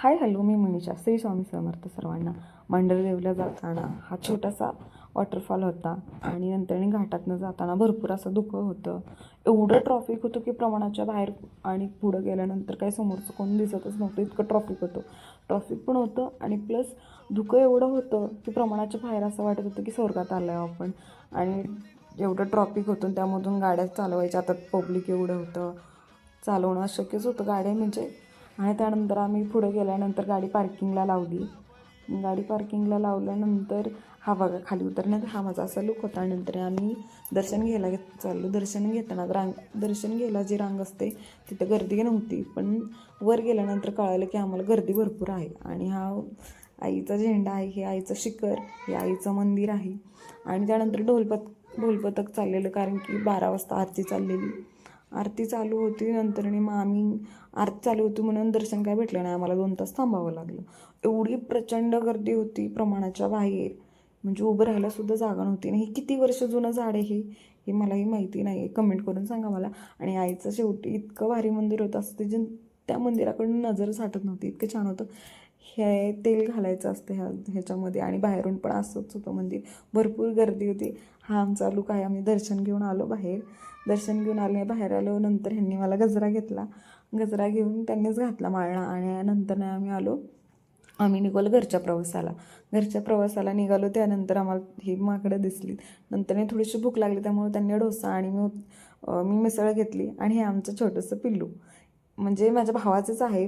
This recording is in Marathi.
हाय हॅलो, मी मनीषा. श्री स्वामी समर्थ सर्वांना. मांढरदेवला जाताना हा छोटासा वॉटरफॉल होता आणि नंतर घाटातनं जाताना भरपूर असं धुकं होतं. एवढं ट्रॉफिक होतं की प्रमाणाच्या बाहेर, आणि पुढं गेल्यानंतर काही समोरचं कोण दिसतच नव्हतं, इतकं ट्रॉफिक होतं. ट्रॉफिक पण होतं आणि प्लस धुकं एवढं होतं की प्रमाणाच्या बाहेर असं वाटत होतं की स्वर्गात आलो आहे आपण. आणि एवढं ट्रॉफिक होतं, त्यामधून गाड्या चालवायच्या, आता पब्लिक एवढं होतं, चालवणं अशक्यच होतं गाड्या म्हणजे. आणि त्यानंतर आम्ही पुढे गेल्यानंतर गाडी पार्किंगला लावली. गाडी पार्किंगला लावल्यानंतर हा बघा खाली उतरण्यात हा माझा असा लुक होता. नंतर आम्ही दर्शन घ्यायला चाललो. दर्शन घेताना दर्शन घ्यायला जी रांग असते तिथं गर्दी नव्हती, पण वर गेल्यानंतर कळालं की आम्हाला गर्दी भरपूर आहे. आणि हा आईचा झेंडा आहे, हे आईचं शिखर, हे आईचं मंदिर आहे. आणि त्यानंतर ढोलपथक चाललेलं, कारण की 12 वाजता आरती चाललेली. आरती चालू होती. नंतर मग आम्ही आरती चालू होती म्हणून दर्शन काय भेटलं नाही, आम्हाला 2 तास थांबावं लागलं. एवढी प्रचंड गर्दी होती प्रमाणाच्या बाहेर, म्हणजे उभं राहायलासुद्धा जागा नव्हती. आणि हे किती वर्ष जुनं झाड आहे हे मलाही माहिती नाही आहे, कमेंट करून सांगा मला. आणि आईचं शेवटी इतकं भारी मंदिर होतं, असं ते त्या मंदिराकडून नजर साठत नव्हती, इतकं छान होतं. हे तेल घालायचं असतं ह्याच्यामध्ये. आणि बाहेरून पण असंच होतं मंदिर, भरपूर गर्दी होती. हा आमचा लूक आहे. आम्ही दर्शन घेऊन आलो बाहेर. दर्शन घेऊन आले, बाहेर आलो. नंतर ह्यांनी मला गजरा घेतला, गजरा घेऊन त्यांनीच घातला माळा. आणि नंतर आम्ही निघालो घरच्या प्रवासाला निघालो. त्यानंतर आम्हाला ही माकडं दिसली. नंतर थोडीशी भूक लागली, त्यामुळे त्यांनी डोसा आणि मी मिसळ घेतली. आणि हे आमचं छोटंसं पिल्लू, म्हणजे माझ्या भावाचंच आहे.